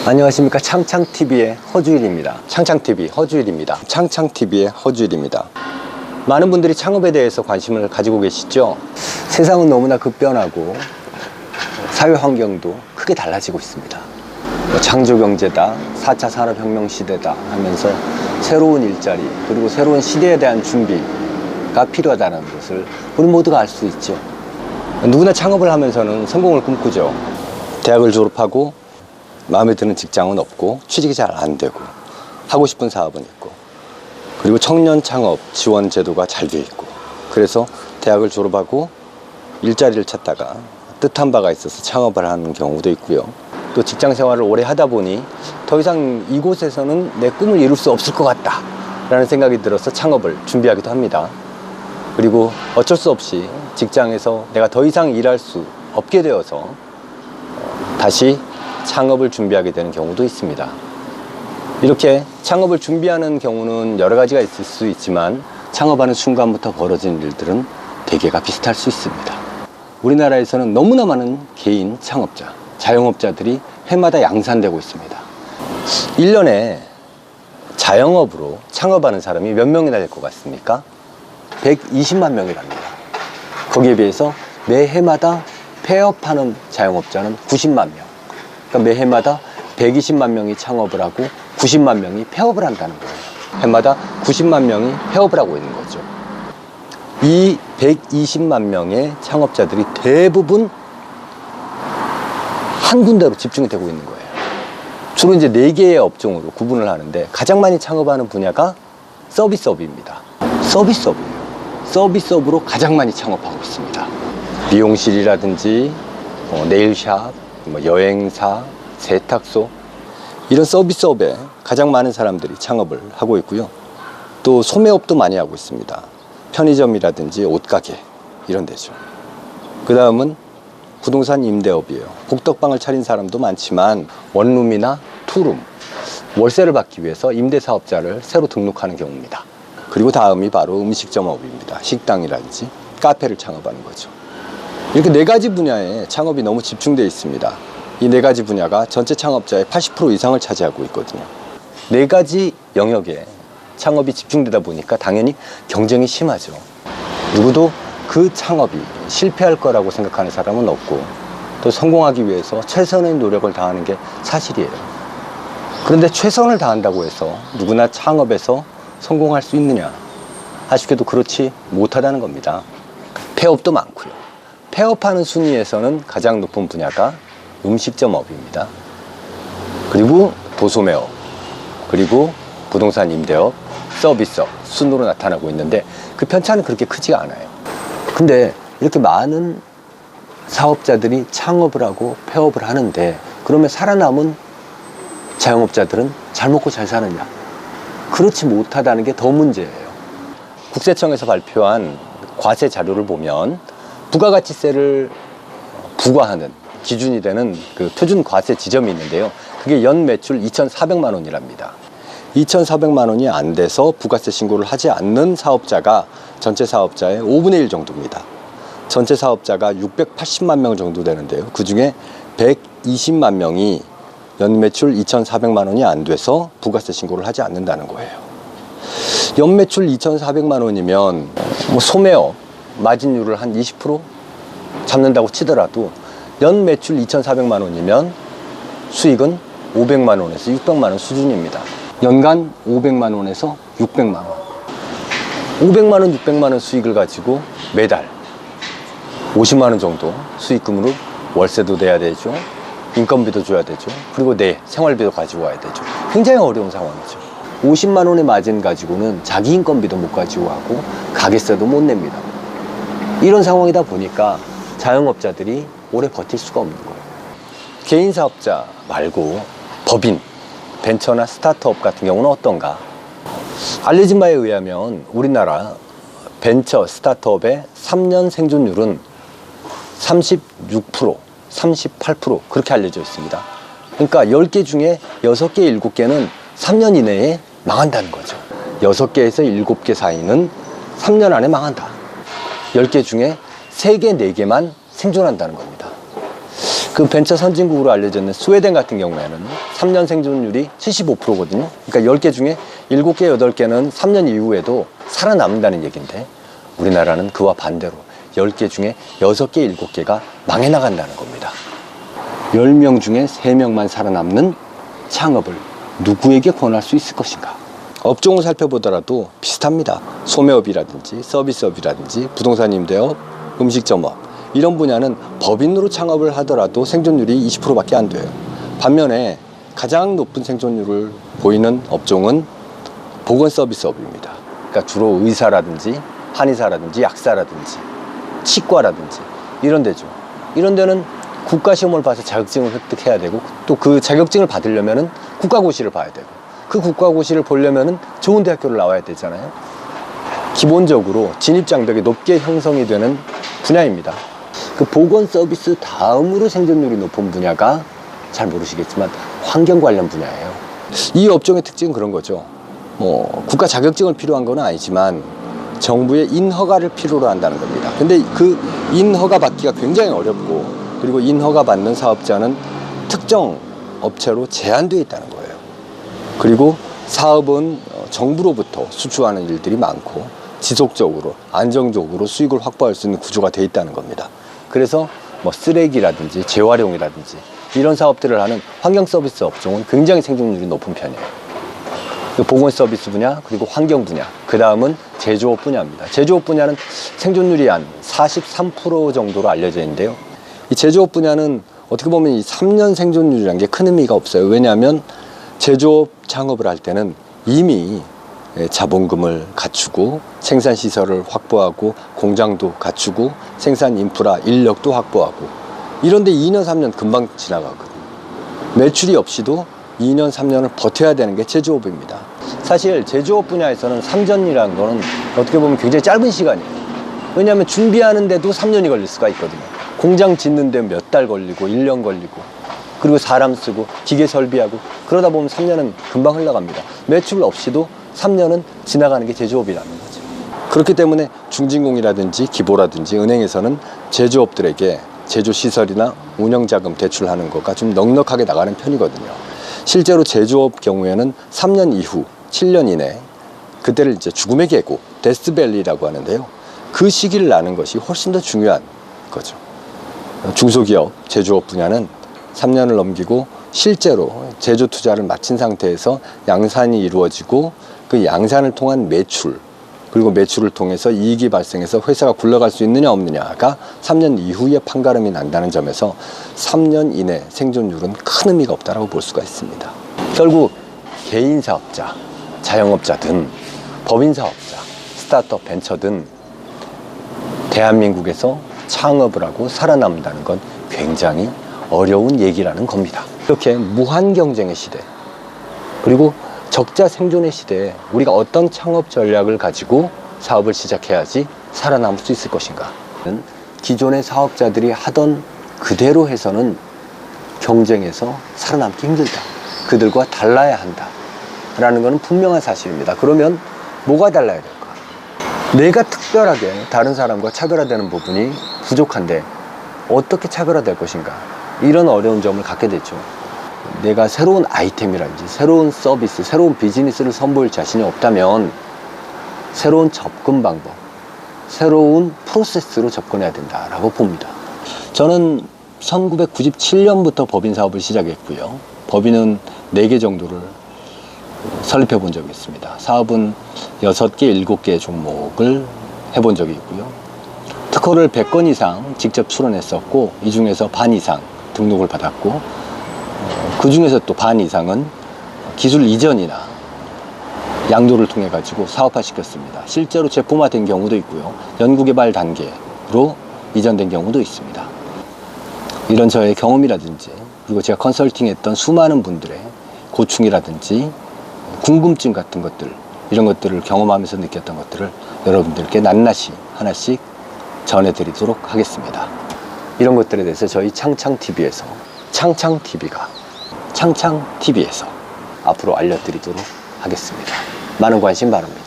안녕하십니까. 창창TV의 허주일입니다. 창창TV 허주일입니다. 창창TV의 허주일입니다. 많은 분들이 창업에 대해서 관심을 가지고 계시죠. 세상은 너무나 급변하고 사회 환경도 크게 달라지고 있습니다. 창조경제다, 4차 산업혁명 시대다 하면서 새로운 일자리 그리고 새로운 시대에 대한 준비가 필요하다는 것을 우리 모두가 알 수 있죠. 누구나 창업을 하면서는 성공을 꿈꾸죠. 대학을 졸업하고 마음에 드는 직장은 없고 취직이 잘 안 되고 하고 싶은 사업은 있고, 그리고 청년 창업 지원 제도가 잘 돼 있고, 그래서 대학을 졸업하고 일자리를 찾다가 뜻한 바가 있어서 창업을 하는 경우도 있고요. 또 직장 생활을 오래 하다 보니 더 이상 이곳에서는 내 꿈을 이룰 수 없을 것 같다 라는 생각이 들어서 창업을 준비하기도 합니다. 그리고 어쩔 수 없이 직장에서 내가 더 이상 일할 수 없게 되어서 다시 창업을 준비하게 되는 경우도 있습니다. 이렇게 창업을 준비하는 경우는 여러 가지가 있을 수 있지만 창업하는 순간부터 벌어지는 일들은 대개가 비슷할 수 있습니다. 우리나라에서는 너무나 많은 개인 창업자, 자영업자들이 해마다 양산되고 있습니다. 1년에 자영업으로 창업하는 사람이 몇 명이나 될 것 같습니까? 120만 명이랍니다. 거기에 비해서 매해마다 폐업하는 자영업자는 90만 명. 그러니까 매해마다 120만 명이 창업을 하고 90만 명이 폐업을 한다는 거예요. 해마다 90만 명이 폐업을 하고 있는 거죠. 이 120만 명의 창업자들이 대부분 한 군데로 집중이 되고 있는 거예요. 주로 이제 4개의 업종으로 구분을 하는데, 가장 많이 창업하는 분야가 서비스업입니다. 서비스업이에요. 서비스업으로 가장 많이 창업하고 있습니다. 미용실이라든지 네일샵, 여행사, 세탁소, 이런 서비스업에 가장 많은 사람들이 창업을 하고 있고요. 또 소매업도 많이 하고 있습니다. 편의점이라든지 옷가게, 이런 데죠. 그 다음은 부동산 임대업이에요. 복덕방을 차린 사람도 많지만 원룸이나 투룸, 월세를 받기 위해서 임대사업자를 새로 등록하는 경우입니다. 그리고 다음이 바로 음식점업입니다. 식당이라든지 카페를 창업하는 거죠. 이렇게 4가지 분야에 창업이 너무 집중되어 있습니다. 이 4가지 분야가 전체 창업자의 80% 이상을 차지하고 있거든요. 4가지 영역에 창업이 집중되다 보니까 당연히 경쟁이 심하죠. 누구도 그 창업이 실패할 거라고 생각하는 사람은 없고, 또 성공하기 위해서 최선의 노력을 다하는 게 사실이에요. 그런데 최선을 다한다고 해서 누구나 창업에서 성공할 수 있느냐? 아쉽게도 그렇지 못하다는 겁니다. 폐업도 많고요. 폐업하는 순위에서는 가장 높은 분야가 음식점업입니다. 그리고 도소매업, 그리고 부동산 임대업, 서비스업 순으로 나타나고 있는데 그 편차는 그렇게 크지가 않아요. 근데 이렇게 많은 사업자들이 창업을 하고 폐업을 하는데, 그러면 살아남은 자영업자들은 잘 먹고 잘 사느냐? 그렇지 못하다는 게 더 문제예요. 국세청에서 발표한 과세 자료를 보면 부가가치세를 부과하는 기준이 되는 그 표준 과세 지점이 있는데요. 그게 연 매출 2,400만 원이랍니다. 2,400만 원이 안 돼서 부가세 신고를 하지 않는 사업자가 전체 사업자의 5분의 1 정도입니다. 전체 사업자가 680만 명 정도 되는데요. 그 중에 120만 명이 연 매출 2,400만 원이 안 돼서 부가세 신고를 하지 않는다는 거예요. 연 매출 2,400만 원이면 소매업 마진율을 한 20% 잡는다고 치더라도 연 매출 2,400만 원이면 수익은 500만 원에서 600만 원 수준입니다. 연간 500만 원에서 600만 원. 500만 원, 600만 원 수익을 가지고 매달 50만 원 정도 수익금으로 월세도 내야 되죠. 인건비도 줘야 되죠. 그리고 내 생활비도 가지고 와야 되죠. 굉장히 어려운 상황이죠. 50만 원의 마진 가지고는 자기 인건비도 못 가지고 가고 가게세도 못 냅니다. 이런 상황이다 보니까 자영업자들이 오래 버틸 수가 없는 거예요. 개인 사업자 말고 법인, 벤처나 스타트업 같은 경우는 어떤가? 알려진 바에 의하면 우리나라 벤처 스타트업의 3년 생존율은 36%, 38% 그렇게 알려져 있습니다. 그러니까 10개 중에 6개, 7개는 3년 이내에 망한다는 거죠. 6개에서 7개 사이는 3년 안에 망한다. 10개 중에 3개, 4개만 생존한다는 겁니다. 그 벤처 선진국으로 알려져 있는 스웨덴 같은 경우에는 3년 생존율이 75%거든요. 그러니까 10개 중에 7개, 8개는 3년 이후에도 살아남는다는 얘기인데, 우리나라는 그와 반대로 10개 중에 6개, 7개가 망해 나간다는 겁니다. 10명 중에 3명만 살아남는 창업을 누구에게 권할 수 있을 것인가? 업종을 살펴보더라도 비슷합니다. 소매업이라든지 서비스업이라든지 부동산 임대업, 음식점업, 이런 분야는 법인으로 창업을 하더라도 생존율이 20%밖에 안 돼요. 반면에 가장 높은 생존율을 보이는 업종은 보건서비스업입니다. 그러니까 주로 의사라든지 한의사라든지 약사라든지 치과라든지 이런 데죠. 이런 데는 국가시험을 봐서 자격증을 획득해야 되고, 또 그 자격증을 받으려면 국가고시를 봐야 되고, 그 국가고시를 보려면 좋은 대학교를 나와야 되잖아요. 기본적으로 진입장벽이 높게 형성이 되는 분야입니다. 그 보건서비스 다음으로 생존율이 높은 분야가 잘 모르시겠지만 환경 관련 분야예요. 이 업종의 특징은 그런 거죠. 국가 자격증을 필요한 건 아니지만 정부의 인허가를 필요로 한다는 겁니다. 근데 그 인허가 받기가 굉장히 어렵고, 그리고 인허가 받는 사업자는 특정 업체로 제한되어 있다는 거예요. 그리고 사업은 정부로부터 수주하는 일들이 많고 지속적으로 안정적으로 수익을 확보할 수 있는 구조가 되어 있다는 겁니다. 그래서 쓰레기라든지 재활용이라든지 이런 사업들을 하는 환경 서비스 업종은 굉장히 생존율이 높은 편이에요. 보건 서비스 분야, 그리고 환경 분야, 그 다음은 제조업 분야입니다. 제조업 분야는 생존율이 한 43% 정도로 알려져 있는데요. 이 제조업 분야는 어떻게 보면 이 3년 생존율이라는 게 큰 의미가 없어요. 왜냐하면 제조업 창업을 할 때는 이미 자본금을 갖추고 생산시설을 확보하고 공장도 갖추고 생산 인프라 인력도 확보하고, 이런데 2년 3년 금방 지나가거든요. 매출이 없이도 2년 3년을 버텨야 되는 게 제조업입니다. 사실 제조업 분야에서는 3년이라는 거는 어떻게 보면 굉장히 짧은 시간이에요. 왜냐하면 준비하는데도 3년이 걸릴 수가 있거든요. 공장 짓는데 몇 달 걸리고 1년 걸리고, 그리고 사람 쓰고 기계 설비하고, 그러다 보면 3년은 금방 흘러갑니다. 매출 없이도 3년은 지나가는 게 제조업이라는 거죠. 그렇기 때문에 중진공이라든지 기보라든지 은행에서는 제조업들에게 제조시설이나 운영자금 대출하는 거가 좀 넉넉하게 나가는 편이거든요. 실제로 제조업 경우에는 3년 이후 7년 이내, 그때를 이제 죽음의 계곡, 데스밸리라고 하는데요. 그 시기를 나는 것이 훨씬 더 중요한 거죠. 중소기업, 제조업 분야는 3년을 넘기고 실제로 제조 투자를 마친 상태에서 양산이 이루어지고, 그 양산을 통한 매출, 그리고 매출을 통해서 이익이 발생해서 회사가 굴러갈 수 있느냐 없느냐가 3년 이후에 판가름이 난다는 점에서 3년 이내 생존율은 큰 의미가 없다고 볼 수가 있습니다. 결국 개인 사업자, 자영업자든 법인 사업자, 스타트업 벤처든 대한민국에서 창업을 하고 살아남는다는 건 굉장히 어려운 얘기라는 겁니다. 이렇게 무한 경쟁의 시대, 그리고 적자 생존의 시대에 우리가 어떤 창업 전략을 가지고 사업을 시작해야지 살아남을 수 있을 것인가? 기존의 사업자들이 하던 그대로 해서는 경쟁에서 살아남기 힘들다. 그들과 달라야 한다. 라는 것은 분명한 사실입니다. 그러면 뭐가 달라야 될까? 내가 특별하게 다른 사람과 차별화되는 부분이 부족한데 어떻게 차별화될 것인가? 이런 어려운 점을 갖게 됐죠. 내가 새로운 아이템이라든지 새로운 서비스, 새로운 비즈니스를 선보일 자신이 없다면 새로운 접근 방법, 새로운 프로세스로 접근해야 된다라고 봅니다. 저는 1997년부터 법인 사업을 시작했고요. 법인은 4개 정도를 설립해 본 적이 있습니다. 사업은 6개, 7개의 종목을 해본 적이 있고요. 특허를 100건 이상 직접 출원했었고, 이 중에서 반 이상 등록을 받았고, 그 중에서 또 반 이상은 기술 이전이나 양도를 통해 가지고 사업화 시켰습니다. 실제로 제품화된 경우도 있고요. 연구개발 단계로 이전된 경우도 있습니다. 이런 저의 경험이라든지, 그리고 제가 컨설팅했던 수많은 분들의 고충이라든지 궁금증 같은 것들, 이런 것들을 경험하면서 느꼈던 것들을 여러분들께 낱낱이 하나씩 전해드리도록 하겠습니다. 이런 것들에 대해서 저희 창창TV에서 창창TV에서 앞으로 알려드리도록 하겠습니다. 많은 관심 바랍니다.